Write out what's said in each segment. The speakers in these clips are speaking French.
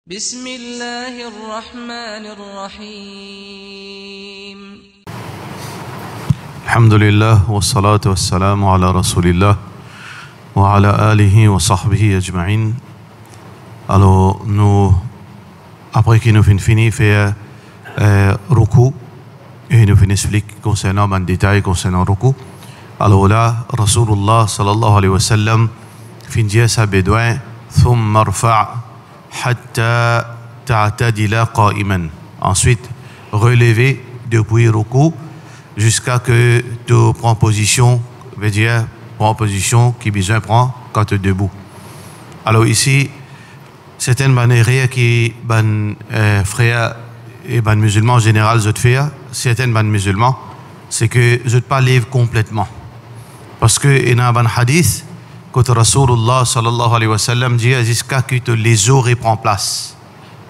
بسم الله الرحمن الرحيم الحمد لله والصلاة والسلام على رسول الله وعلى آله وصحبه أجمعين. Alors nous, après que nous finissons faire ruku et nous finissons expliquer concernant un détail concernant ruku. Alors là, Rasulullah sallallahu alayhi wa sallam finit sa bédouin ثم ارفع حتى تعتدل قائما. Ensuite, relever depuis ruku jusqu'à que tu prends position, veut dire prends position qui besoin prend quand tu es debout. Alors ici, certaines manières qui ban frères et ban musulmans en général je te fais, certaines ban musulmans, c'est que je te pas lève complètement. Parce que il y a un hadith que Rasulullah sallallahu alayhi wa sallam dit jusqu'à que les os reprennent place.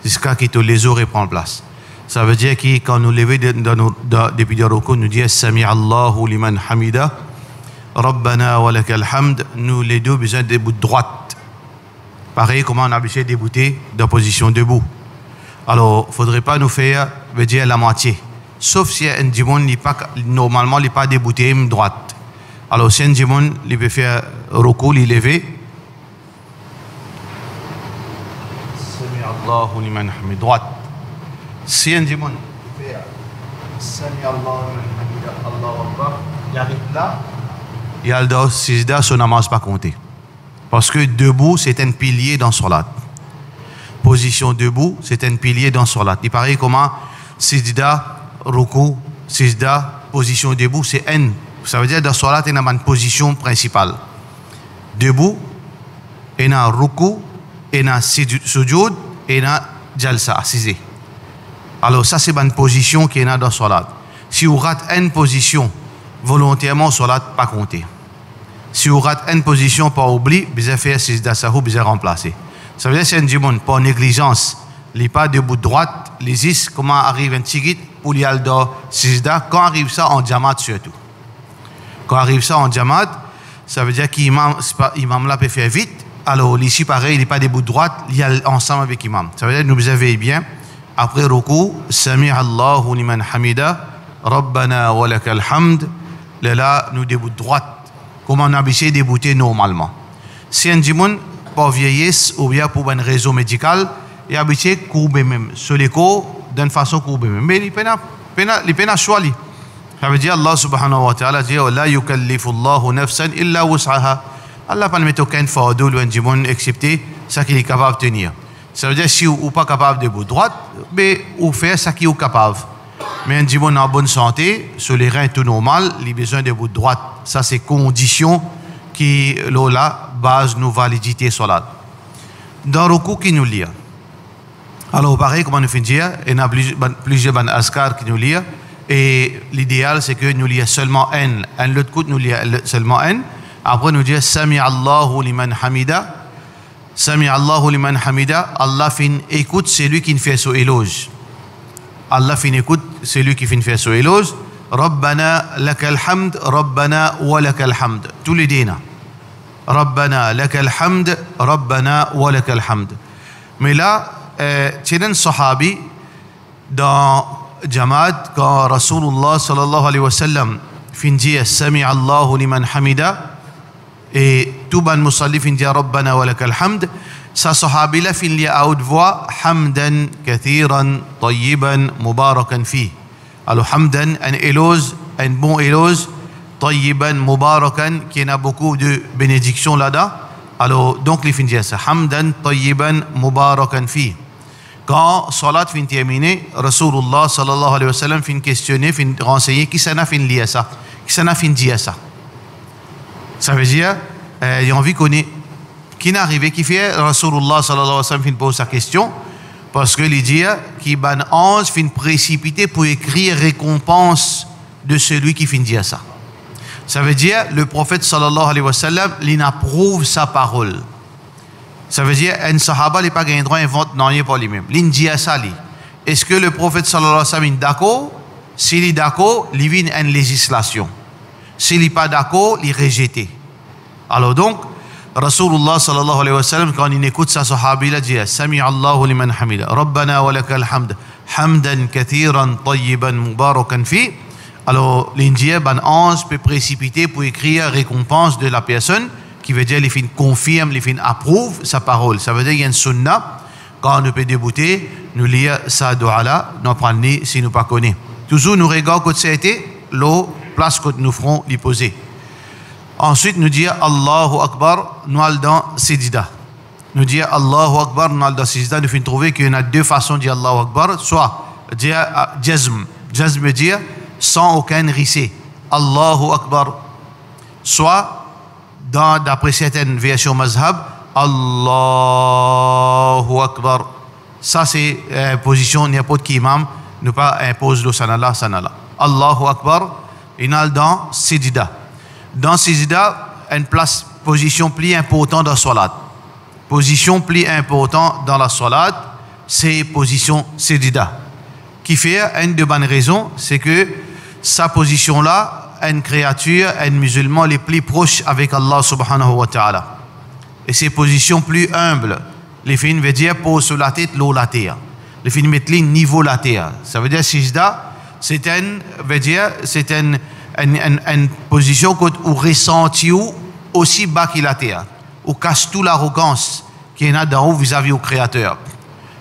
Jusqu'à que les os reprennent place. Ça veut dire que quand nous levons depuis le ruku, nous disons Sami Allahu liman hamida, Rabbana wa lakal hamd, nous les deux besoin de bout de droite. Pareil, comment on a besoin de débouter dans position debout. Alors, il ne faudrait pas nous faire, veut dire la moitié. Sauf si un dimon, normalement, il n'est pas débouté droite. Alors, si un dimon, il peut faire ruku, il lever. Sami Allahu liman hamida, droite. Si un dimon fait Sami Allahu liman hamida, Allahu Akbar, il arrive là, il y a le sijda, son namaz pas compté. Parce que debout, c'est un pilier dans Salat. Position debout, c'est un pilier dans Salat. Il paraît comment sijda, ruku, sijda, position debout, c'est un. Ça veut dire dans Salat, il y a une position principale. Debout, il y a ruku, il y a sujud, et il y a jalsa, assisé. Alors ça, c'est une position qui est dans Salat. Si vous ratez une position, volontairement, Salat pas compté. Si vous ratez une position par oubli, vous allez faire sijda sahou, vous allez remplacer. Ça veut dire que c'est un dimon, par négligence, il n'est pas debout de droite, les is, comment arrive un tigit pour y aller dans sijda, quand arrive ça en jamat surtout. Quand arrive ça en jamat, ça veut dire qu'imam là peut faire vite, alors ici pareil, il n'est pas debout de droite, il y a ensemble avec imam. Ça veut dire que nous avez bien, après ruku, Sami Allahu liman hamida, Rabbana wa lakal hamd, là, nous debout de droite. Comment on a besoin de débouter normalement. Si un dimon, pour vieillesse ou bien pour un réseau médical, il a habitué de courber même. Sur les corps, d'une façon courber même. Mais il peut pas choisir. Ça veut dire Allah subhanahu wa ta'ala dit la yukallifu Allahu nafsan illa wus'aha. Allah pas mettre aucun fardeau ou un dimon excepté ce qu'il est capable de tenir. Ça veut dire si vous n'êtes pas capable de bout droite, mais vous faites ce qu'il est capable. Mais un dimon en bonne santé, sur les reins tout normal, il a besoin de bout droite. Ça, c'est condition qui, là, base nous validité salat. Dans le coup qui nous lit. Alors, pareil, comme on fait dire, il y a plusieurs askar qui nous lit. Et l'idéal, c'est que nous lions seulement un. L'autre coup, nous lions seulement un. Après, nous disons Sami Allahu liman hamida. Sami Allahu liman hamida. Allah écoute celui qui fait son éloge. Allah écoute celui qui fait son éloge. Rabbana lakal hamd, Rabbana wa lakal hamd. Tous les dîners. Rabbana lakal hamd, Rabbana wa lakal hamd. Mais là, c'est un sahabi dans Jamaat quand Rasulullah sallallahu alayhi wa sallam finit Sami Allahu liman hamida et tout ban musalli finit Rabbana wa lakal hamd. Sa sahabi là finit à haute voix hamdan kathiran tayyiban mubarakan fi. Alors hamdan, un éloge, un bon éloge, tayyiban mubarakan, qui a beaucoup de bénédictions là-dedans. Alors donc les finit ça hamdan tayyiban mubarakan fi. Quand salat fin terminé, Rasulullah sallallahu alayhi wa sallam fin questionner, fin renseigner qui s'en a fin lié ça, qui s'en a fin dit ça. Ça veut dire il y a envie qu'on est qui n'est arrivé, qui fait Rasulullah sallallahu alayhi wa sallam fin pose sa question parce que il dit qui ban ange fin précipité pour écrire récompense de celui qui fin dire ça. Ça veut dire le prophète sallallahu alayhi wa sallam il approuve sa parole. Ça veut dire un sahaba n'est pas gagné droit invente non pour lui-même. L'India sali. Est-ce que le prophète sallallahu alayhi wa sallam est d'accord? S'il est d'accord, il vient une législation. S'il n'est pas d'accord, il est rejeté. Alors donc, Rasulullah sallallahu alayhi wa sallam, quand il écoute sa sahabi, il a dit Sami Allahu liman hamida, Rabbana wa lakal hamd, hamdan kathiran tayyiban mubarakan fi. Alors, l'Indien, ben ange peut précipiter pour écrire récompense de la personne, qui veut dire, les fins confirme, les fins approuve sa parole. Ça veut dire qu'il y a une sunna, quand on peut débouter, nous lire sa dua-là, nous prendre si nous pas connaissons. Toujours, nous regardons que c'était l'eau, place que nous ferons l'y poser. Ensuite, nous dire Allahu Akbar, nous allons dans Sejida. Nous dire Allahu Akbar, nous allons dans Sejida. Nous finissons trouver qu'il y a deux façons de dire Allahu Akbar. Soit dire jazm. Jazm veut dire sans aucun rissé. Allahu Akbar. Soit, d'après certaines versions mazhab, Allahu Akbar. Ça, c'est position n'importe qui imam. Ne pas impose le sanala, sanala. Allahu Akbar. Et nous allons dans Sejida. Dans Sejida, une position plus importante dans la salat. Position plus importante dans la salat, c'est position Sejida. Qui fait une de bonnes raisons, c'est que sa position-là, une créature, un musulman les plus proches avec Allah subhanahu wa ta'ala. Et ces positions plus humbles, les filles veut dire pose sur la tête, l'eau la terre. Les filles mettent le niveau la terre. Ça veut dire Sejida, c'est une position où ressenti aussi bas qu'il la terre, où cache toute l'arrogance qu'il y en a d'en haut vis-à-vis au Créateur.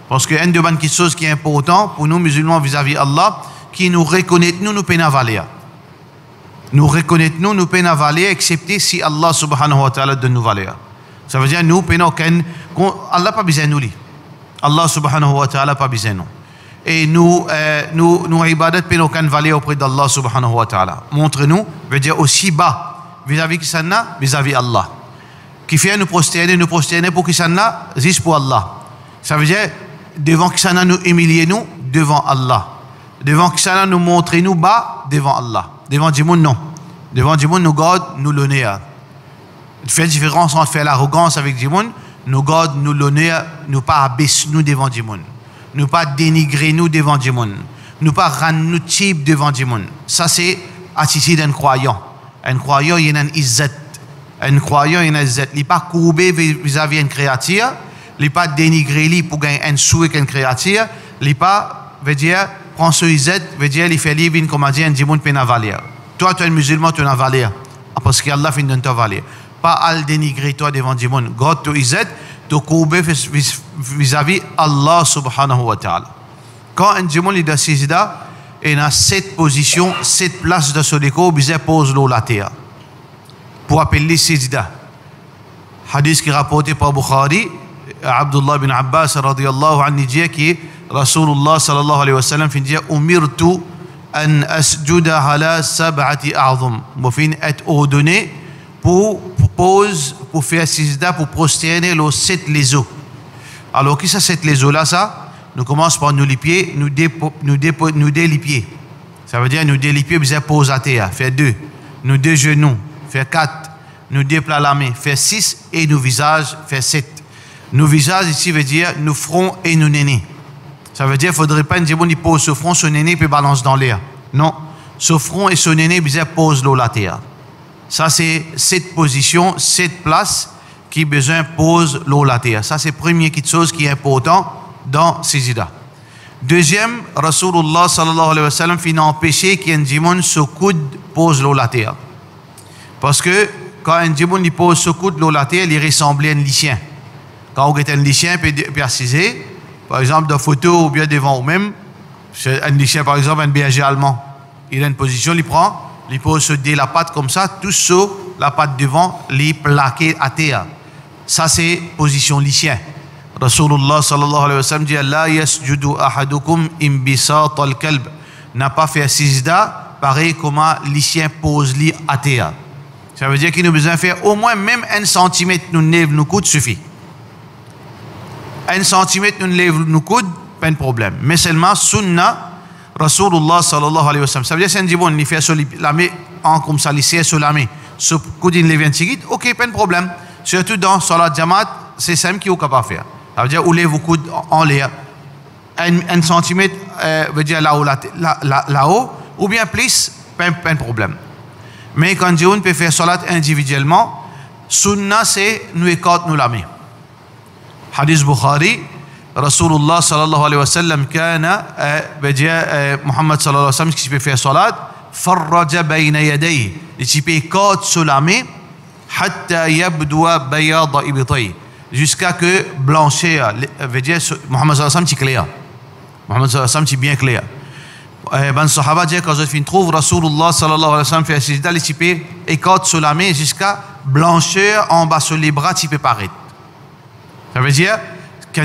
Parce qu'il y a une de bonnes choses qui est importante pour nous musulmans vis-à-vis Allah, qui nous reconnaît, nous peine à valer. Nous reconnaît, nous peine à valer, excepté si Allah subhanahu wa ta'ala donne nous valer. Ça veut dire nous peine aucun, Allah pas besoin de nous. Allah subhanahu wa ta'ala pas besoin de nous. Et nous ibadat peine aucune valeur auprès d'Allah subhanahu wa ta'ala. Montre-nous, veut dire aussi bas vis-à-vis qui s'en a, vis-à-vis Allah. Qui fait nous prosterner pour qui s'en a, juste pour Allah. Ça veut dire, devant qui s'en a nous humilier nous, devant Allah. Devant qui s'en a nous montrer nous bas, devant Allah. Devant du monde, non. Devant du monde, nous garde, nous l'honneur. Il fait la différence entre faire l'arrogance avec du monde, nous garde, nous l'honneur, nous pas abaisser nous devant du monde. Nous pas dénigrer nous devant du monde. Nous pas rendre nous type devant du monde. Ça, c'est attitude d'un croyant. Un croyant, il y a une izzat. Un croyant, il y a une izzat. Il n'est pas courbé vis-à-vis d'une créature. Il n'est pas dénigré pour gagner un sou avec une créature. Il n'est pas, veut dire, prend ce izzat, veut dire, il fait livre comme a dit, un dimanche peut n'a valer. Toi, tu es un musulman, tu n'as valer. Parce qu'Allah fait de ta valer. Pas à le dénigrer toi devant du monde. God, tu izzat, tu courbé vis-à-vis Allah subhanahu wa ta'ala. Quand un dimanche est dans Sejida, il a 7 positions, 7 places de ce décor, il pose l'eau la terre. Pour appeler Sejida. Hadith qui est rapporté par Bukhari, Abdullah bin Abbas radiyallahu anhu dit que Rasulullah sallallahu alayhi wa sallam fin dit umirtu an asjuda ala sab'ati a'zum. Moi fin être ordonné pour faire Sejida, pour prosterner les 7 les os. Alors qui ça 7 les os là ça? Nous commençons par nous les pieds, nous les pieds. Ça veut dire nous les pieds, nous pose à terre, faire 2. Nous 2 genoux, faire 4. Nous déploie la main, faire 6 et nos visages, faire 7. Nos visages ici veut dire nos fronts et nos nénés. Ça veut dire qu'il ne faudrait pas dire qu'il pose ce front, ce néné puis balance dans l'air. Non, ce front et ce néné, il pose l'eau la terre. Ça c'est 7 positions, 7 places qui besoin pose l'eau la terre. Ça c'est la première chose qui est important dans Sejida. Deuxième, Rasulullah sallallahu alayhi wa sallam finit empêcher qu'un dimon se coude pose l'eau la terre. Parce que quand un dimon pose ce coude l'eau la terre, il ressemble à un lycéen. Quand vous êtes un lycéen, puis assiser, par exemple, dans photo ou bien devant vous-même, un lycéen, par exemple, un berger allemand, il a une position, il prend, il pose la patte comme ça, tout sur la patte devant, il plaqué à terre. Ça, c'est position lycéen. Rasulullah sallallahu alayhi wa sallam dit la yasjudu ahadukum imbisat al-kalb. N'a pas fait Sejida, pareil comme un lycéen pose li à terre. Ça veut dire qu'il nous a besoin de faire au moins même 1 centimètre nous lève nous coude suffit. 1 centimètre nous lève nous coude, pas de problème. Mais seulement sunna Rasulullah sallallahu alayhi wa sallam. Ça veut dire c'est un dit bon, il fait sur la main comme ça, il serre sur la main. Ce coude il lève un petit guide, ok, pas de problème. Surtout dans salat jamaat, c'est ça qui est capable de faire. Ça veut dire, ou lève vos coudes en l'air. 1 centimètre veut dire là-haut, ou bien plus, pas de problème. Mais quand on peut faire salat individuellement, Sunna, c'est nous écarte nous la main. Hadith Bukhari, Rasulullah sallallahu alayhi wa sallam, kana, Muhammad sallallahu alayhi wa sallam, qui peut faire salat, farraja bayna yadayhi, il peut écarte sur la main, hatta yabdua bayada ibtayhi, jusqu'à que blanchir, veut dire Muhammad sallallahu alayhi wa sallam, c'est clair. Muhammad sallallahu alayhi wa sallam, c'est bien clair. Ben sahaba dit quand je fin trouve Rasulullah sallallahu alayhi wa sallam fait sijda, il peut écarte sur la main jusqu'à blanchir en bas sur les bras, il peut paraître. Ça veut dire quand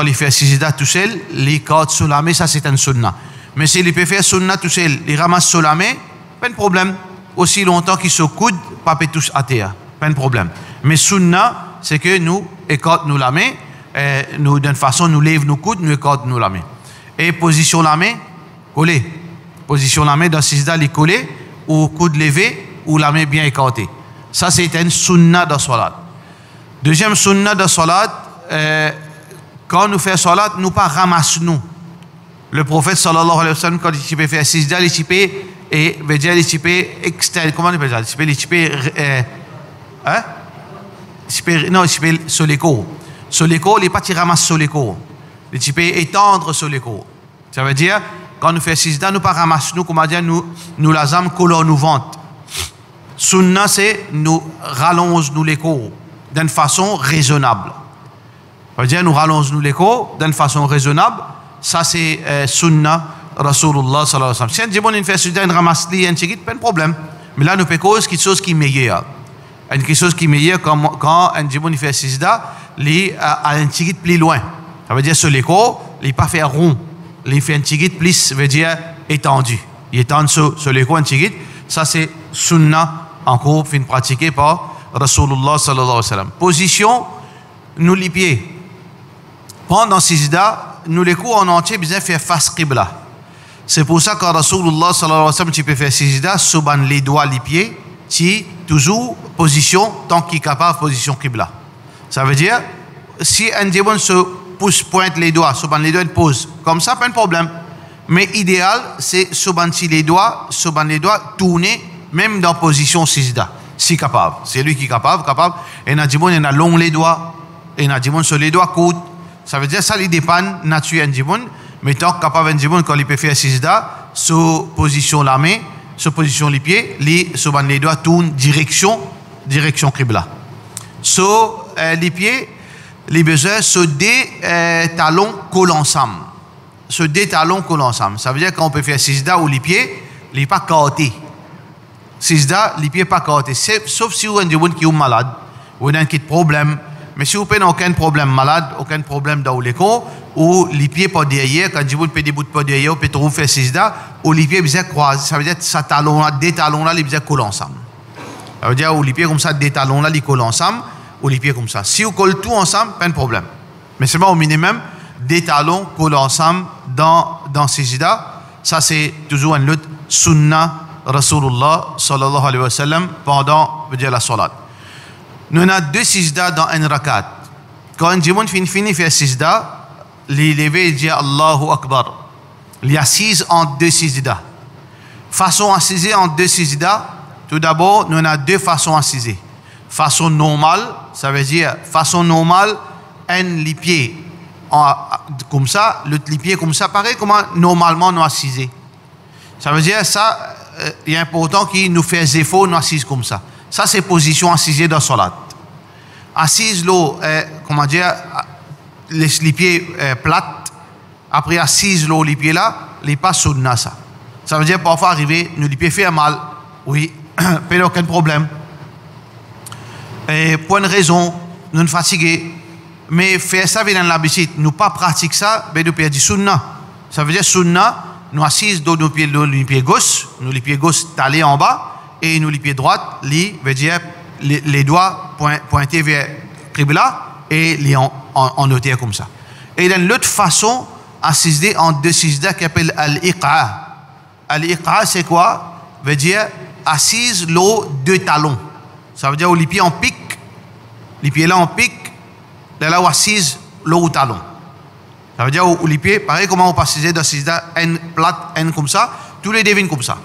il fait sijda tout seul, il écarte sur la main, ça c'est un sunna. Mais s'il peut faire sunna tout seul, il ramasse sur la main, pas de problème. Aussi longtemps qu'il se coude, pas peut toucher à terre, pas de problème. Mais sunna, c'est que nous écarte nous la main, nous d'une façon nous lève nos coudes, nous écarte nous la main. Et position la main collé. Position la main dans sijda, les collé, ou coude levé, ou la main bien écartée. Ça, c'est un sunna de salat. Deuxième sunna de salat, quand nous faisons salat, nous pas ramassons. Le prophète sallallahu alayhi wa sallam, quand il peut faire sijda, il peut, et veut dire, il peut externe, comment on appelle ça? Il peut, non, il peut sur les corps. Sur les corps, il n'est pas qui ramasse sur les corps. Il peut étendre sur les corps. Ça veut dire, quand nous faisons sijda, nous pas ramassons, nous, comment dire, nous la âme color nous ventre. Sunna, c'est nous rallonge nous les corps d'une façon raisonnable. Ça veut dire, nous rallonge nous les corps d'une façon raisonnable. Ça, c'est sunna Rasulullah sallallahu alayhi wa sallam. Si on dit, bon, on fait sijda, on ramasse li, on tchigit, pas de problème. Mais là, nous peut cause quelque chose qui est meilleur. Quelque chose qui est meilleur quand on dit, bon, on fait sijda, li à un tchigit plus loin. Ça veut dire, sur les corps, il pas faire rond. Il fait un tigit plus, veut dire étendu. Il étend sur les coins un tigit. Ça, c'est sunna, en cours, fin pratiqué par Rasulullah sallallahu alayhi wa sallam. Position, nous les pieds. Pendant sijda, nous les coups en entier, besoin faire face qibla. C'est pour ça que Rasulullah sallallahu alayhi wa sallam, tu peux faire sijda, souban les doigts, les pieds, si toujours position, tant qu'il est capable, position qibla. Ça veut dire, si un démon se pointe les doigts, souban les doigts, pose. Comme ça, pas de problème. Mais idéal, c'est souban les doigts, tourner, même dans position sijda, si capable. C'est lui qui est capable. Et Nadjibon, il a long les doigts, et Nadjibon sur les doigts courts. Ça veut dire ça, il dépend nature Nadjibon, mais tant capable Nadjibon, quand il peut faire sijda, sur position la main, sur position les pieds, les souban les doigts tournent direction qibla. Sur les pieds, les besoins, ce deux talons collent ensemble. Ce deux talons collent ensemble. Ça veut dire qu'on peut faire sijda ou les pieds, les pas cartés. Sijda, les pieds pas cartés. Sauf si vous avez un qui est malade, ou un qui a problème. Mais si vous n'avez aucun problème malade, aucun problème dans les corps, ou les pieds pas derrière, quand vous avez des bouts pas derrière, vous pouvez trouver faire sijda, ou les pieds bien croisés. Ça veut dire que ces talons-là, deux talons-là, les bien collent ensemble. Ça veut dire, ou les pieds comme ça, deux talons-là, les collent ensemble. Ou les pieds comme ça. Si vous collez tout ensemble, pas de problème. Mais seulement au minimum, des talons collent ensemble dans sijda. Ça, c'est toujours une lutte sunna Rasulullah sallallahu alayhi wa sallam pendant la salat. Nous avons deux sijda dans un rakat. Quand un djimoun finit faire sijda, les lever et dire Allahu Akbar. Il assise en deux sijda. Façon assise en deux sijda, tout d'abord, nous avons deux façons assises. Façon normale, ça veut dire façon normale, les pieds comme ça, les pieds comme ça, pareil comment normalement nous assisons. Ça veut dire ça, il est important qu'il nous fasse effort, nous assise comme ça. Ça c'est position assise dans salat. Assise l'eau, comment dire, les pieds plates. Après assise l'eau, les pieds là, les pas sunna ça. Ça veut dire parfois arriver, nous les pieds faire mal, oui, pas aucun problème. Et pour une raison, nous sommes fatigués. Mais faire ça vient dans l'habitude. Nous pas pratiquer ça, mais nous perdons du sunna. Ça veut dire sunna, nous assises dans nos pieds gauche, nous les pieds gauche talés en bas, et nous les pieds droits, veut dire les doigts pointés vers qibla et les en noter comme ça. Et il y a une autre façon assiser en deux sijda qui s'appelle al-iqa. Al-iqa c'est quoi? Veut dire assise l'eau deux talons. Ça veut dire où les pieds en pique, les pieds là en pique, là où assise l'eau au talon. Ça veut dire où les pieds, pareil comment on passe dans sijda, N plate, N comme ça, tous les devines comme ça.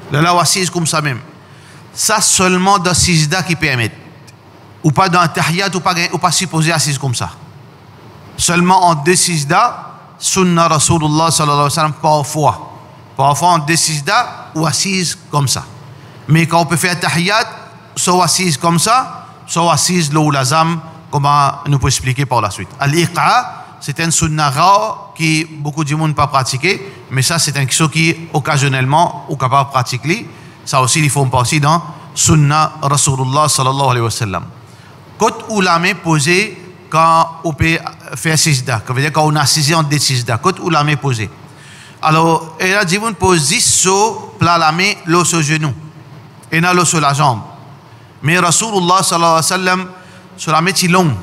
Là où assise comme ça même. Ça seulement dans sijda qui permet. ou pas dans tahiyat, ou pas supposé assise comme ça. Seulement en deux sijda, sunna Rasulullah sallallahu alayhi wa sallam, parfois. Parfois en deux sijda ou assise comme ça. Mais quand on peut faire tahiyat, soit assise comme ça, soit assise l'eau lazam, comme nous peut expliquer par la suite. Al-iqa, c'est un sunna rare qui beaucoup de monde pas pratiquer, mais ça c'est un quelque chose qui occasionnellement ou capable de pratiquer. Ça aussi, il faut passer dans sunna Rasulullah sallallahu alayhi wa sallam. Quand on la main posée quand on peut faire sijda, ça veut dire quand on a assisé en deux sijda, quand on la main posée. Alors, il a dit on pose 10 sur plat la main, l'eau sur le genou, et là l'eau sur la jambe. Mais Rasulullah sallallahu alayhi wa sallam, sur la main est longue.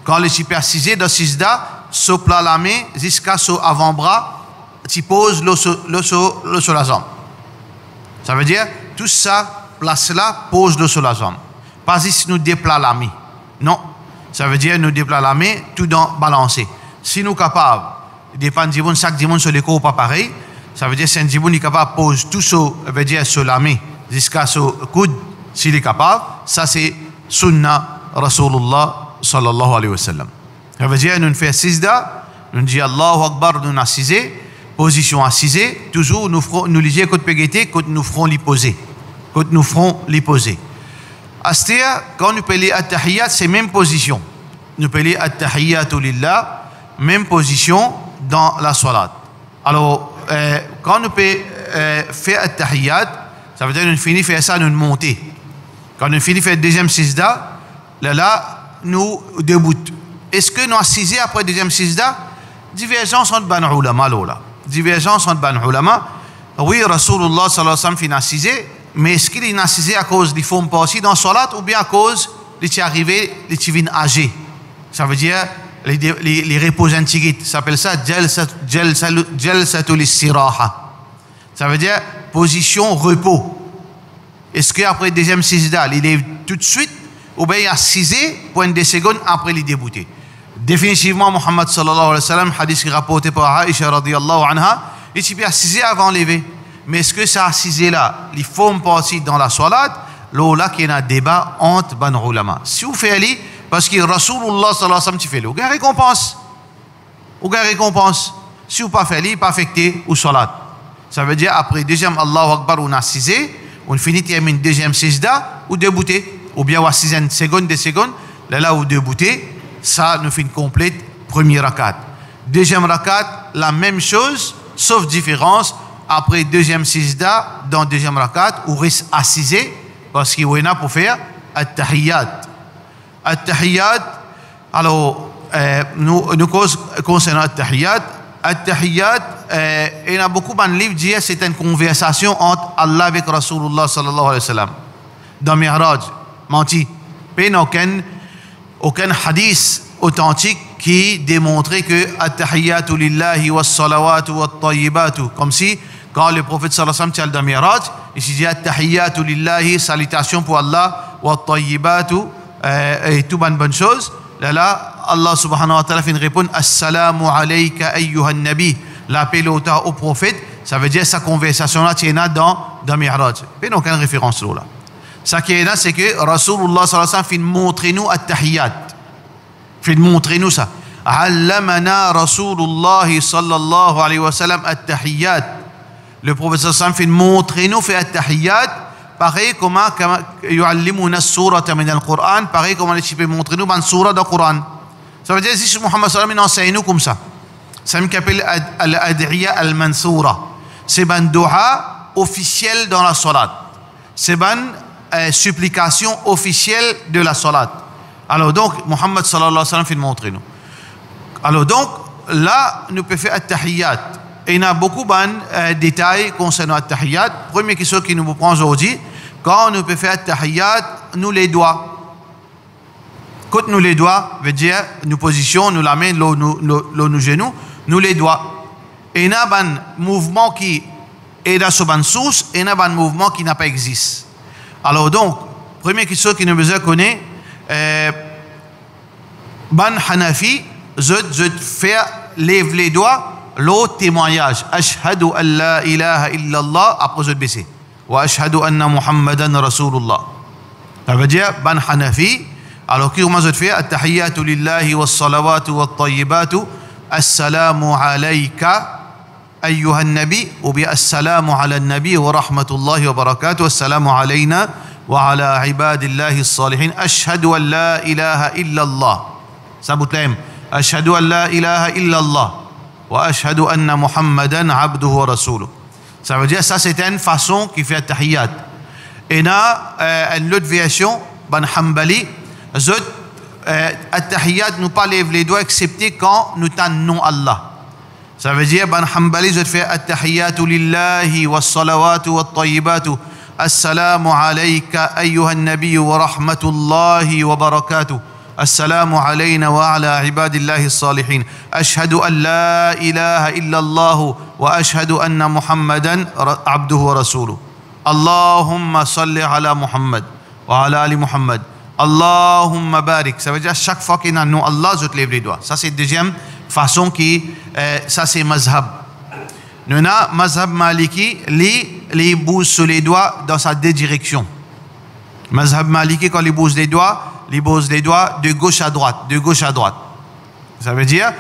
Quand le type est assisé dans sijda, sur plat la main, jusqu'à son avant-bras, tu poses l'eau sur la jambe. Ça veut dire, tout ça, place là, pose l'eau sur la jambe. Pas si nous déplaçons la main. Non. Ça veut dire, nous déplaçons la main, tout dans balancer. Si nous sommes capables, dépend du monde, chaque dimanche sur les corps pas pareil, ça veut dire, si un dimanche est capable de poser tout ça, veut dire, sur la main, jusqu'à son coude, s'il est capable, ça c'est sunna Rasulullah sallallahu alayhi wa sallam. Ça veut dire, nous faisons sijda, nous disons Allahu Akbar, nous assisés, position assisée, toujours nous lisons côté pégété, quand nous ferons les poser. Quand nous ferons les poser. C'est-à-dire, quand nous payons at-tahiyyat, c'est même position. Nous payons at-tahiyyatu lillah, même position dans la salat. Alors, quand nous payons faire at-tahiyyat, ça veut dire que nous finissons faire ça, nous montons. Quand nous finissons faire le deuxième sijda, là, nous débutons. Est-ce que nous assisons après le deuxième sijda? Divergence entre ban ulama, là. Divergence entre ban ulama. Oui, Rasulullah sallallahu alayhi wa sallam finit assisé, mais est-ce qu'il est assisé à cause des formes passées dans la salat ou bien à cause des arrivés, des tivines âgés? Ça veut dire les repos antiques. Ça s'appelle ça jalsatul istiraha. Ça veut dire position repos. Est-ce qu'après le deuxième sijda, il est tout de suite ou bien il est assisé pour une des secondes après il débuté? Définitivement, Muhammad sallallahu alayhi wa sallam, hadith qui est rapporté par Aisha radiyallahu anha, il s'est assisé avant lever. Mais est-ce que ça assisé là, les formes passées dans la salat, là qu'il y a un débat entre ban ulama. Si vous faites parce que Rasulullah sallallahu alayhi wa sallam, tu fais vous avez récompense. Vous avez récompense. Si vous pas fait pas affecté ou salat. Ça veut dire après deuxième Allahu Akbar, on a assisé, on finit une deuxième sijda ou débuté. Ou bien on assisé une seconde, deux secondes, là où débuté. Ça nous fait une complète première rakat. Deuxième rakat, la même chose, sauf différence. Après deuxième sijda, dans deuxième rakat, on reste assisé parce qu'il y a pour faire at-tahiyyat. At-tahiyyat, alors, nous concernant at-tahiyyat, il y a beaucoup de livres qui disent c'est une conversation entre Allah avec Rasulullah sallallahu alayhi wa sallam. Dans Mi'raj, menti. Il n'y a aucun hadith authentique qui démontrait que at-tahiyyatu lillahi was-salawatu wat-tayyibatu, comme si quand le prophète sallallahu alayhi wa sallam tient dans Mi'raj, il dit at-tahiyyatu lillahi, salutation pour Allah, wat-tayyibatu, et tout bonne chose. Là, Allah subhanahu wa ta'ala fait une réponse, assalamu alayka ayyuhan nabi, l'appel au prophète, ça veut dire sa conversation là, tu es là dans Mi'raj. Il n'y a aucune référence là. Ça qui est là, c'est que Rasulullah sallallahu alayhi wa sallam fait montrer nous at-tahiyyat. Fait montrer nous ça. Allamana Rasulullah sallallahu alayhi wa sallam at-tahiyyat. Le prophète sallallahu alayhi wa sallam fait montrer nous fait at-tahiyyat. Pareil comme yu'allimuna as-surata min al-Qur'an, pareil comme il peut montrer nous une surah dans le Coran. Ça veut dire si Muhammad sallallahu alayhi wa sallam enseigne nous comme ça. Ça m'appelle al-ad'iya al-mansura. C'est un dua officiel dans la salat. C'est une supplication officielle de la salat. Alors donc, Muhammad sallallahu alayhi wa sallam fait montrer nous. Alors donc, là, nous pouvons faire at-tahiyyat. Et il y a beaucoup de détails concernant at-tahiyyat. Première question qui nous prend aujourd'hui, quand nous pouvons faire at-tahiyyat, nous les doigts. Quand nous les doigts, veut dire, nous position, nous la main, nos genoux, nous les doigts. Et il y a un mouvement qui est dans ce source, et il y a un mouvement qui n'a pas existé. Alors donc, première question qui nous besoin connaître, ban Hanafi, je faire lève les doigts, l'autre témoignage, ashhadu an la ilaha illallah, après je baisser, wa ashhadu anna muhammadan rasulullah. Ça veut dire, ban Hanafi, Alors, comment je fais? At-tahiyyatu lillahi was-salawatu wat-tayyibatu. Assalamu alayka أيها النبي وبالسلام على النبي ورحمة الله وبركاته والسلام علينا وعلى عباد الله الصالحين أشهد أن لا إله إلا الله سابوت لهم أشهد أن لا إله إلا الله وأشهد أن محمدا عبده ورسوله. Ça veut dire ça c'est une façon qui fait التحيات. Et là une autre version ban Hanbali zot التحيات nous pas lève les doigts excepté quand nous tannons Allah. Ça veut dire, ben Hanbali, je te fais at-tahiyyatu lillahi was-salawatu wat-tayyibatu. Assalamu alayka ayyuhan nabiyyu wa rahmatullahi wa barakatuh. Assalamu alayna wa ala ibadillahi as-salihin. Ashhadu an la ilaha illa Allah wa ashhadu anna Muhammadan abduhu wa rasuluh. Allahumma salli ala Muhammad wa ala ali Muhammad. Allahumma barik. Ça veut dire, chaque fois qu'il y a un nom Allah, je te lève les doigts. Ça, c'est la deuxième façon qui, ça c'est mazhab. Nous avons mazhab maliki, les bouge sur les doigts dans sa deux directions. Mazhab maliki, quand il bouge les doigts de gauche à droite, de gauche à droite. Ça veut dire,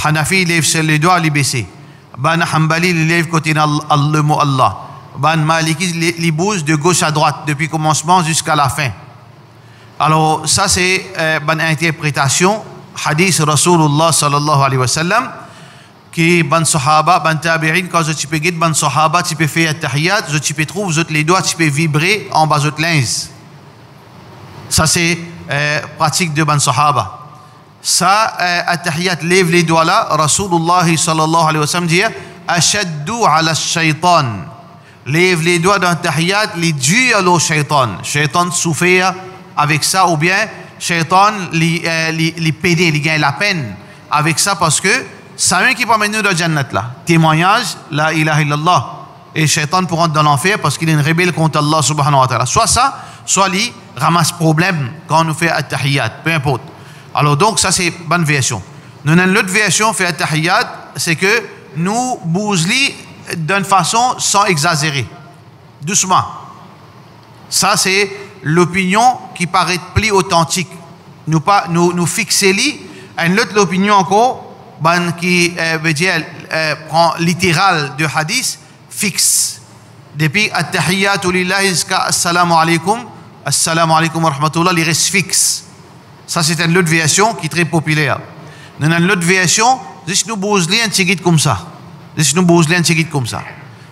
Hanafi, il lève sur les doigts, il baisse. Ban Hanbali, il lève côté le mot Allah. Ban maliki, il bouge de gauche à droite, depuis le commencement jusqu'à la fin. Alors, ça c'est une interprétation hadith Rasulullah sallallahu alayhi wa sallam qui ban sahaba, ban tabi'in, quand je peux guider ban sahaba, tu peux faire at-tahiyyat, je peux trouver les doigts, tu peux vibrer en bas de l'ins. Ça c'est pratique de ban sahaba. Ça, at-tahiyyat, lève les doigts là, Rasulullah sallallahu alayhi wa sallam dit ashaddu ala shaytan. Lève les doigts dans at-tahiyyat, les durs au shaytan. Shaytan souffre avec ça ou bien Shaitan les pédé, il gagne la peine avec ça parce que c'est un qui peut mener nous dans le Jannat là. Témoignage, la ilaha illallah. Et Shaitan pour rentrer dans l'enfer parce qu'il est une rebelle contre Allah subhanahu wa ta'ala. Soit ça, soit il ramasse problème quand on nous fait at-tahiyyat, peu importe. Alors donc ça c'est bonne version. Nous avons l'autre version fait at-tahiyyat, c'est que nous bougeons d'une façon sans exagérer. Doucement. Ça c'est l'opinion qui paraît plus authentique. Nous fixer une autre opinion encore qui veut dire prend littéral de hadith fixe. Depuis at-tahiyyatu lillahi jusqu'à assalamu alaykum wa rahmatullah, il reste fixe. Ça c'est une autre version qui est très populaire. Nous avons une autre version, juste nous bouge un petit comme ça. Juste nous bouge un petit comme ça.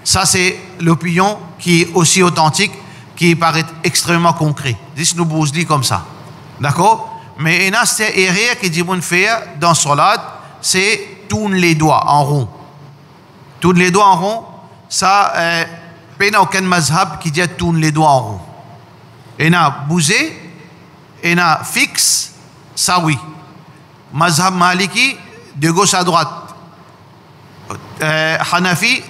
Ça c'est l'opinion qui est aussi authentique, qui paraît extrêmement concret. Juste nous bouge comme ça. D'accord? Mais il y a cette erreur qui dit bon faire dans Salat, c'est tourne les doigts en rond. Tourne les doigts en rond, ça, il n'y a aucun mazhab qui dit tourne les doigts en rond. Il y a bouger, il y a fixe, ça oui. Mazhab maliki, de gauche à droite. Hanafi,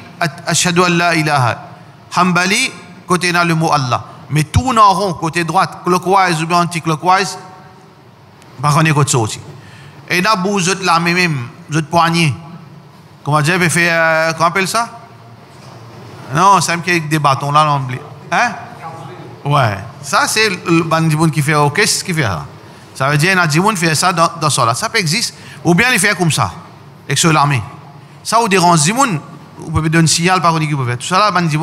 ashhadu an la ilaha. Hanbali, côté dans le mot Allah. Mais tourne en rond, côté droite, clockwise ou bien anti-clockwise, par contre, côté ça aussi. Et là, vous êtes là même, vous êtes poignet. Comment dire, comment on appelle ça? Non, c'est un qui des bâtons là, on oublie. Hein? Ouais. Ça, c'est le bandit qui fait, ok, c'est ce qui fait ça. Ça veut dire, il y a des fait ça dans ça là. Ça peut exister. Ou bien il fait comme ça, avec sur l'armée. Ça, ou dérange des gens, vous pouvez donner un signal par contre qui peut faire. Tout ça là, bandit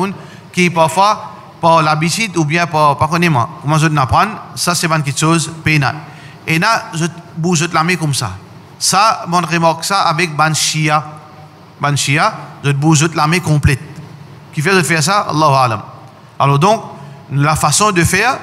qui parfois, par l'habitude ou bien par connaissance, comment je dois apprendre, ça c'est une petite chose pénale. Et là, je bouge la main comme ça. Ça, on remarque ça avec ban Shia. Ban Shia, je bouge la main complète. Qui fait de faire ça? Allahu alam. Alors donc, la façon de faire,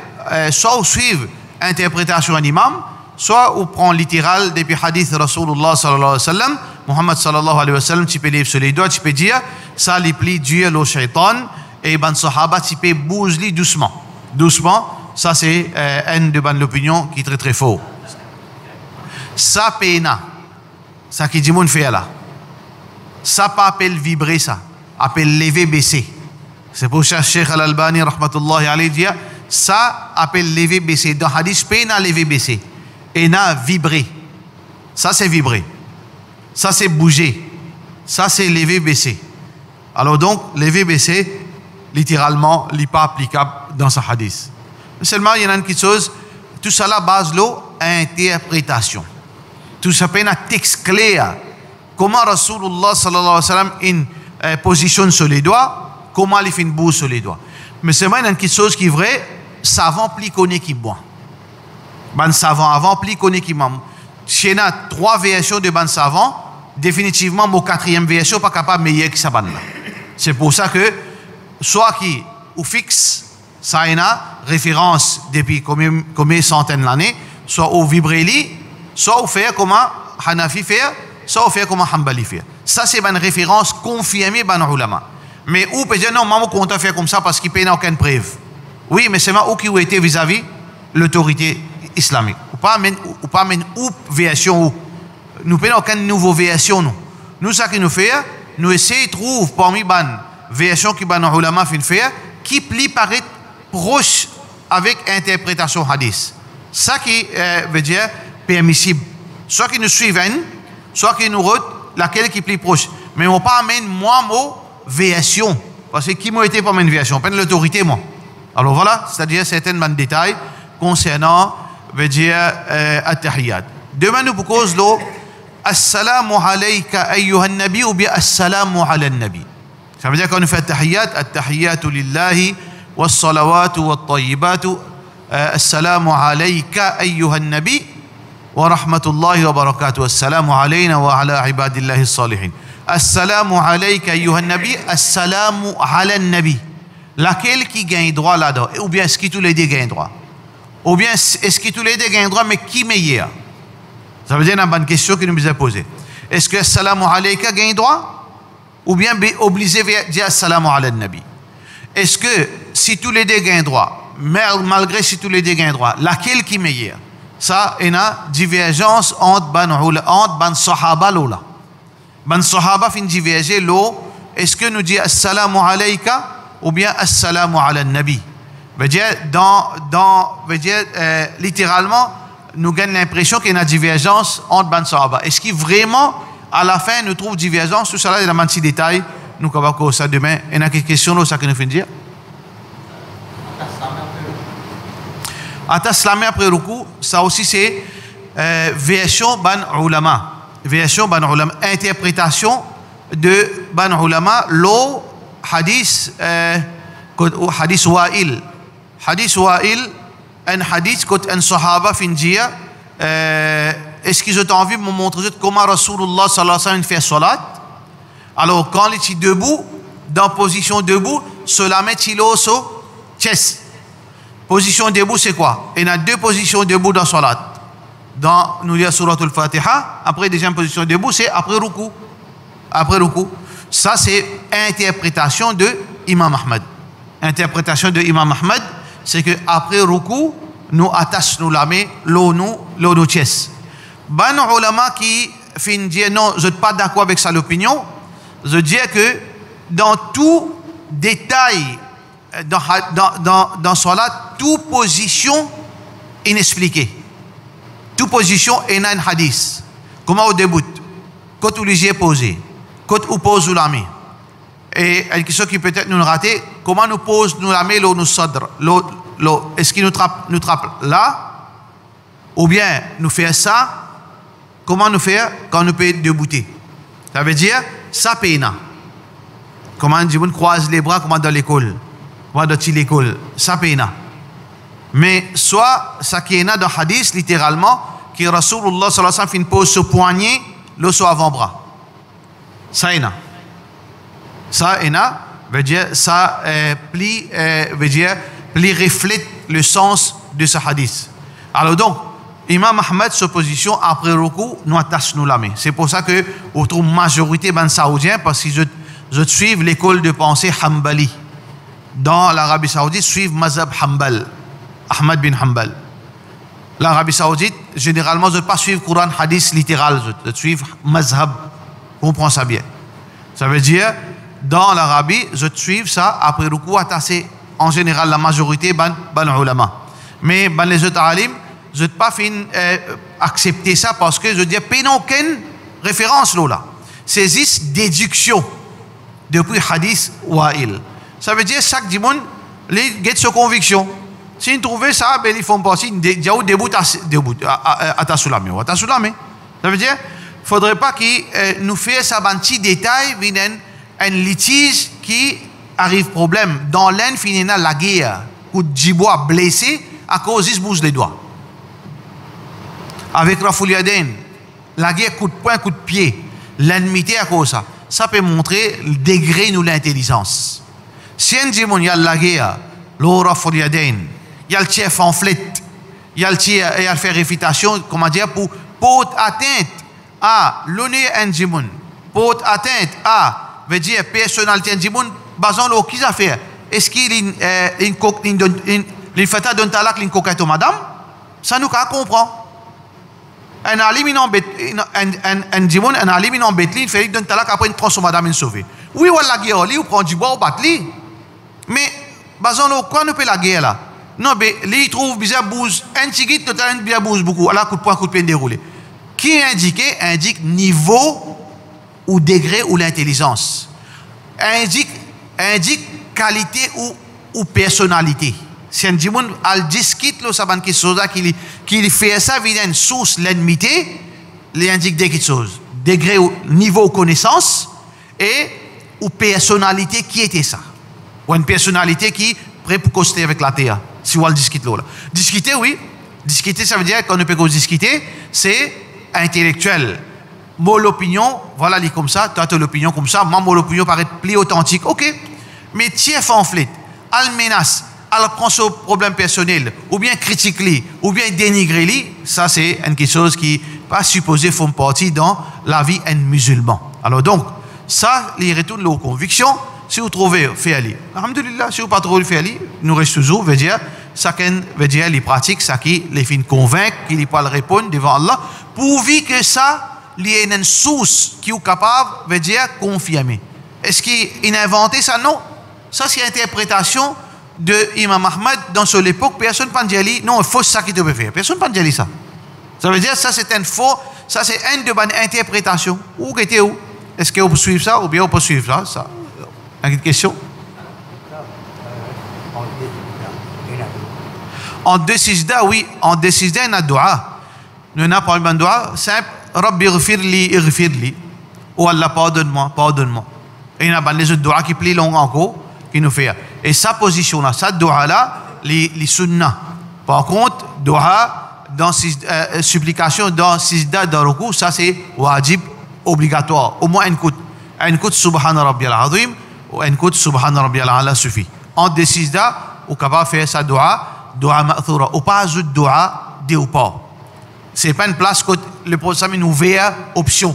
soit on suit interprétation d'un imam, soit on prend littéral depuis hadith Rasulullah sallallahu alayhi wa sallam, Muhammad sallallahu alayhi wa sallam, tu peux lire sur les doigts, tu peux dire, ça les plis dur au shaitan, et ban sahaba, tu peux bouger doucement. Doucement, ça c'est une de bonne opinion qui est très très faux. Ça péna, ça qui dit mon fait là. Ça pas appelle vibrer ça, appelle lever baisser. C'est pour ça Cheikh Al-Albani rahmatullahi alayhi dit ça appelle lever baisser. Dans hadith péna lever baisser. Et na vibrer. Ça c'est vibrer. Ça c'est bouger. Ça c'est lever baisser. Alors donc lever baisser littéralement n'est pas applicable dans ce hadith. Seulement il y en a une petite chose, tout ça là base l'eau interprétation. Tout ça peine un texte clair. Comment Rasulullah sallallahu alayhi wa sallam positionne sur les doigts, comment il fait une boue sur les doigts. Mais c'est vraiment une chose qui est vraie, savant plus connaît qui boit. Ban savant avant plus connaît qui boit. Si on a 3 versions de ban savant, définitivement, mon 4e version pas capable meilleure que ça ban là. C'est pour ça que, soit qui, ou fixe, ça y a référence depuis combien centaines d'années, soit au vibreli, soit au faire comment Hanafi fait, soit au faire comment Hanbali fait. Ça, c'est une référence confirmée par les ulama. Mais où peut dire non, maman compte faire comme ça parce qu'il n'y a aucune preuve. Oui, mais c'est moi où qui a été vis-à-vis l'autorité islamique. Ou pas même ou version où. Nous n'avons aucune nouvelle version. Nous, ce que nous faisons, nous essayons de trouver parmi les versions que les ulama font faire, qui plus paraît proche avec interprétation hadith. Ça qui veut dire permissible. Soit qui nous suivent, soit qui nous retent, laquelle qui est plus proche. Mais on ne pas amener moi mot version. Parce que qui m'a été pas une version, pas l'autorité moi. Alors voilà, c'est-à-dire certains détails concernant, veut dire, at-tahiyyat. Demain nous proposons l'eau, assalamu alayka ayyuhan nabi ou bien assalamu ala nabi. Ça veut dire qu'on fait at-tahiyyatu lillahi was-salawatu wat-tayyibatu assalamu alayka ayyuhan nabi wa rahmatullahi wa barakatuh assalamu alayna wa ala ibadillahi as-salihin. Assalamu alayka ayyuhan nabi, assalamu ala nabi. Laquelle qui gagne droit là-dedans? Ou bien est-ce que tous les deux gagnent droit? Ou bien est-ce que tous les deux gagnent droit, mais qui meilleur? Ça veut dire une bonne question que nous nous avons posée. Est-ce que assalamu alayka gagne droit? Ou bien obligé de dire assalamu ala nabi? Est-ce que si tous les deux gagnent droit, malgré si tous les deux gagnent droit, laquelle qui meilleur? Ça, il y a une divergence entre ban sahaba là. Ban sahaba fin diverger l'eau. Est-ce que nous dit assalamu alayka ou bien assalamu ala nabi? Veut dire littéralement nous gagnons l'impression qu'il y a une divergence entre ban sahaba. Est-ce qu'il vraiment à la fin nous trouve divergence? Tout ça là il y a un petit détail. Nous allons voir ça demain. Il y a quelques questions là ça que nous finissons dire. Ataslamé après ruku, ça aussi c'est version ban ulama. Version ban ulama, interprétation de ban ulama, l'eau hadith hadith wa'il. Hadith wa'il, un hadith que un sahaba findia, est-ce qu'ils ont envie de me montrer comment Rasulullah sallallahu alayhi wa sallam fait salat? Alors quand il est debout, dans position debout, cela met il au chest. Position debout, c'est quoi? Il y a 2 positions debout dans salat. Dans nous dire surat al-Fatiha, après deuxième position debout, c'est après ruku. Après ruku. Ça, c'est interprétation de Imam Ahmad. Interprétation de Imam Ahmad, c'est que après ruku, nous attachons la main, l'eau chest. Ban ulama qui fin dire non, je ne suis pas d'accord avec ça l'opinion, je dis que dans tout détail, dans salat, toute position inexpliquée. Toute position est un hadith. Comment on débute? Quand on les a posé, quand on pose la main. Et une question qui peut-être nous rater, comment nous pose nous la main, l'eau nous sadr, est-ce qu'il nous trappe là? Ou bien nous fait ça? Comment nous faire quand nous peut débuter? Ça veut dire, ça peina. Comment on croise les bras, comment dans l'école? Comment dans l'école? Ça peina. Mais soit ça qui est dans le hadith, littéralement, que Rasulullah sallallahu alayhi wa sallam pose ce poignet, le sur avant-bras. Ça est là. Ça est là, veut dire, ça veut dire, reflète le sens de ce hadith. Alors donc, Imam Ahmad, sa position après ruku, nous attache nous la main. C'est pour ça que, on trouve majorité ben saoudiens, parce qu'ils suivent l'école de pensée Hanbali. Dans l'Arabie Saoudite, suivent Mazhab Hanbal. Ahmad bin Hanbal. L'Arabie Saoudite, généralement, je ne pas suivre Coran Hadith littéral, je suivre Mazhab. On comprend ça bien. Ça veut dire, dans l'Arabie, je suivre ça après ruku attaché, en général, la majorité, ban ulama. Mais ban les autres alim, je ne pas accepter ça parce que je dis, pas aucune référence là. C'est juste déduction depuis Hadith Wa'il. Ça veut dire, chaque dimanche, il a sa conviction. Si ils trouvent ça, ben, ils font partie de debout à ta soulame. Ça veut dire, il ne faudrait pas qu'ils nous fassent un petit détail, un litige qui arrive problème. Dans l'un, finalement, la guerre, où Djiboua blessé à cause il se bouge les doigts. Avec Rafouliaden, la guerre coup de poing, coup de pied, l'ennemité à cause de ça. Ça peut montrer le degré de l'intelligence. Si on dit il y a la guerre, l'aura Fouliaden, il y a le chef en flette, il y a le faire réfutation, comment dire, pour porter atteinte à l'honneur indimoun, porter atteinte à, veut dire, personnalité indimoun, basant le qui ça fait. Est-ce qu'il fait d'un talak une coquette au madame? Ça nous comprend. Un aliminant indimoun, un aliminant betli, il fait d'un talak après une prend son madame une sauvée. Oui, ou la guerre, ou prend du bois ou bat li. Mais, basant le quoi nous peut la guerre là? Non, mais il trouve bizarre bouse, un tigit, le talent bien bouse beaucoup, alors coup de poing, coup de pied déroulé. Qui est indiqué? Indique niveau ou degré ou l'intelligence. Indique qualité ou personnalité. Si un dimoun al discute le saban qui soda qui fait ça vient source l'ennemité, il indique des choses. Degré ou niveau connaissance et ou personnalité qui était ça. Ou une personnalité qui prêt pour coster avec la terre. Si on discute là. Discuter, oui. Discuter, ça veut dire qu'on ne peut que discuter, c'est intellectuel. Moi, l'opinion, voilà, elle est comme ça, toi, tu as l'opinion comme ça, moi, mon opinion paraît plus authentique. Ok. Mais tiens, fanflet, elle menace, elle prend son problème personnel, ou bien critique-lui, ou bien dénigre-lui, ça, c'est quelque chose qui n'est pas supposé faire partie dans la vie d'un musulman. Alors, donc, ça, il retourne aux convictions. Si vous trouvez fait aller, alhamdulillah, si vous pas trouvé fait aller, nous reste toujours, veut dire, chacun veut dire les pratiques, ça qui les fait convaincre, qu'il n'est pas le répondre devant Allah, pourvu que ça, il y a une source qui est capable, veut dire, confirmer. Est-ce qu'il a inventé ça? Non. Ça, c'est l'interprétation de Imam Ahmad dans son époque. Personne ne peut dire, non, il faut ça qui te peut faire. Personne ne peut dire ça. Ça veut dire, ça, c'est un faux, ça, c'est une de bonnes interprétations. Où était où? Est-ce qu'on peut suivre ça ou bien on peut suivre ça? Une question? En deux sijda, oui. En deux sijda, il y a un dua. Nous avons pas un dua simple. Rabbi irfirli. Ou Allah, pardonne-moi, pardonne-moi. Et il y a les autres dua qui plient long encore, qui nous fait. Et sa position-là, sa dua-là, les sunnah. Par contre, dua, dans supplication, dans sijda, dans ruku, ça c'est wajib, obligatoire. Au moins un coup de subhana rabbi al-azim. Ou un coup de subhana rabbi al-ala suffit. En deux sijda, ou capable de faire sa dua ma'thura. Ou pas ajouter dua, dit ou pas. C'est pas une place que le prophète nous ouvert option.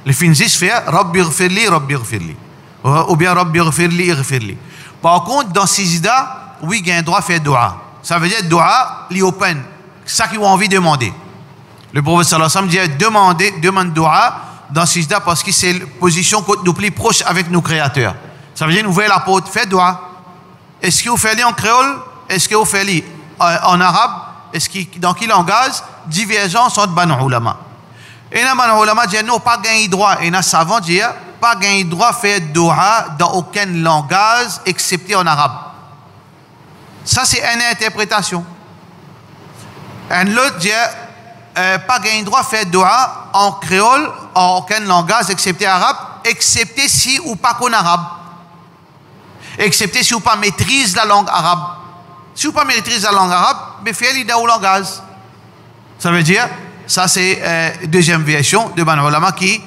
Le finissent faire rabbi ghfirli, rabbi ghfirli. Ou bien rabbi ghfirli, ghfirli. Par contre, dans sijda, oui, il y a un droit à faire dua. Ça veut dire dua, li open. Ça qu'ils ont envie de demander. Le prophète sallallahu alayhi wa sallam dit demande dua dans sijda parce que c'est la position que nous plus proche avec nos créateurs. Ça veut dire nous ouvrir la porte, faire dua. Est-ce que vous faites en créole? Est-ce que vous faites en arabe? Est-ce que dans quel langage? Divergence entre ban ulama. Et les ban ulama disent non, pas gagner droit. Et les savants disent pas gagner droit faire dua dans aucun langage excepté en arabe. Ça c'est une interprétation. Un autre dit pas gagner droit faire dua en créole en aucun langage excepté arabe, excepté si ou pas qu'en arabe. Excepté si vous pas maîtrise la langue arabe. Si vous pas maîtrise la langue arabe, mais faites-le dans le langage. Ça veut dire, ça c'est deuxième version de Ban Ulama qui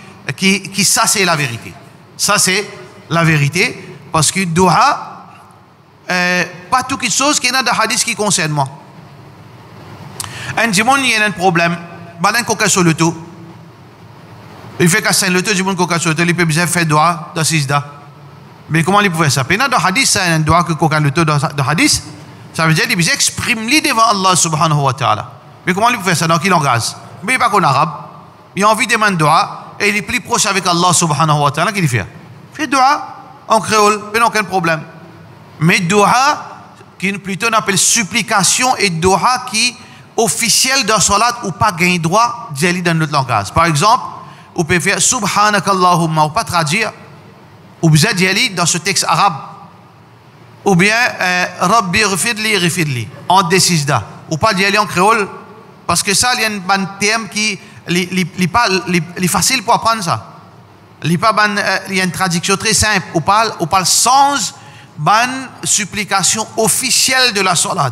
ça c'est la vérité. Ça c'est la vérité parce que dua, pas toute chose qui est dans le hadith qui concerne moi. Un dimon il y a un problème, balan coca sur le tout. Il fait qu'à le tout dimon coca sur le tout, il peut bien faire dua dans sijda. Mais comment il pouvait ça? Dans le hadith, c'est un doigt que coca le tout dans le hadith. Ça veut dire qu'il exprime-le devant Allah subhanahu wa ta'ala. Mais comment il peut faire ça? Dans quel langage? Mais il n'est pas qu'en arabe. Il a envie de demander dua et il est plus proche avec Allah subhanahu wa ta'ala qu'il fait. Il fait dua en créole, mais aucun problème. Mais dua, qui plutôt on appelle supplication et dua qui officiel dans salat ou pas gain droit d'y aller dans notre langage. Par exemple, vous pouvez faire subhanakallahumma ou pas traduire, ou vous d'y aller dans ce texte arabe. ou bien Rabbi ghfirli, en décisda, ou pas d'y aller en créole, parce que ça, il y a un terme qui est facile pour apprendre ça. Il y a une traduction très simple, on parle sans une supplication officielle de la salat.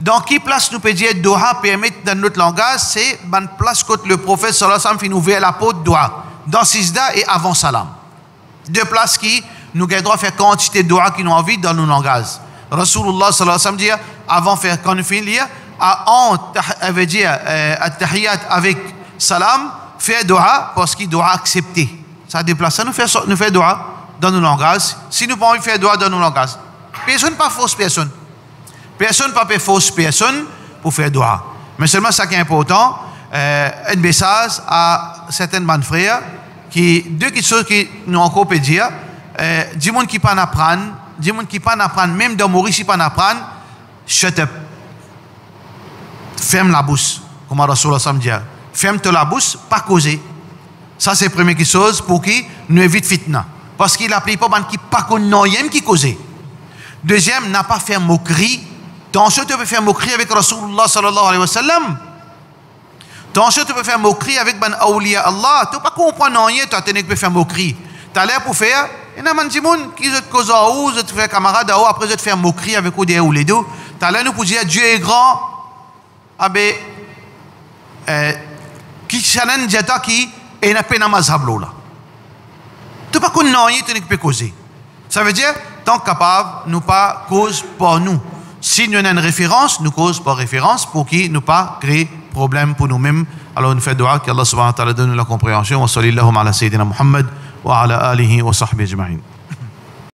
Dans quelle place nous peut dire doha permet dans notre langage, c'est une place que le prophète sallallahu alayhi wa sallam fait nous ouvrir la porte doha, dans Sijda et avant salam. Deux places qui nous gagnons à faire quantité de doha qui nous envie dans nos langages. Rasulullah sallallahu alayhi wa sallam dit avant de faire quand nous finissons lire, veut dire at-tahiyat avec salam, faire doha parce qu'il doit accepter. Ça déplace, ça nous fait doha dans nos langages. Si nous pouvons faire doha dans nos langages, personne pas fausse personne. Personne pas fait fausse personne pour faire doha. Mais seulement ça qui est important, un message à certains de mes frères qui deux choses qui nous encore peut dire, du monde qui pas apprendre, même dans Maurice qui pas apprendre, shut up. Ferme la bouche, comme Rasulullah sallallahu alayhi wa sallam dit. Ferme la bouche, pas causer. Ça c'est la première chose pour qui nous évite fitna. Parce qu'il n'applique pas qui pas connaît qui cause. Deuxième, n'a pas fait moquerie. Attention, tu peux faire moquerie avec Rasulullah sallallahu alayhi wa sallam. Attention, tu peux faire moquerie avec ben awliya Allah. Tu ne peux pas comprendre rien, tu peux faire moquerie. Tu as l'air pour faire, il y a des gens qui te causent ou te faire camarade ou après te faire moquerie avec ou les deux. Tu as l'air nous pour dire Dieu est grand. Ah ben, qui challenge jata qui est na pena mazhab là. Tu pas connaître rien, tu ne peux causer. Ça veut dire, tant capable, nous pas cause pour nous. Si nous avons une référence, nous cause par référence pour qui nous pas créer problème pour nous-mêmes. Alors nous faisons dua que Allah subhanahu wa ta'ala donne la compréhension. Wa sallallahu ala sayyidina Muhammad wa ala alihi wa sahbihi ajma'in.